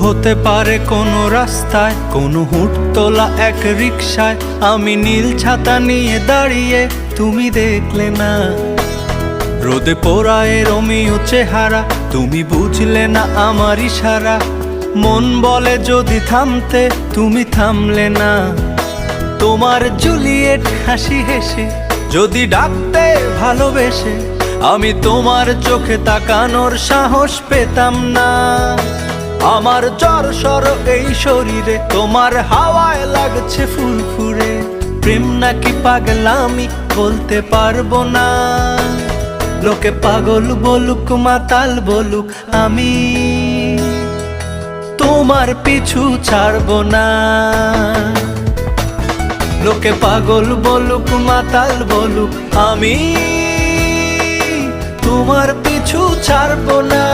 হতে পারে কোনো রাস্তায়, কোনো হুটতোলা এক রিকশায় আমি নীল ছাতা নিয়ে দাঁড়িয়ে, তুমি দেখলে না। রোদে পোড়ায় রোমিও চেহারা, তুমি বুঝলে না আমার ইশারা। মন বলে যদি থামতে, তুমি থামলে না। তোমার জুলিয়েট হাসি হেসে যদি ডাকতে ভালোবেসে, আমি তোমার চোখে তাকানোর সাহস পেতাম না। আমার জ্বর সর এই শরীরে, তোমার হাওয়ায় লাগছে ফুরফুরে। প্রেম নাকি পাগলামি বলতে পারবো না। লোকে পাগল বলুক মাতাল বলুক, আমি তোমার পিছু ছাড়বো না। লোকে পাগল বলুক মাতাল বলুক, আমি তোমার পিছু ছাড়বো না।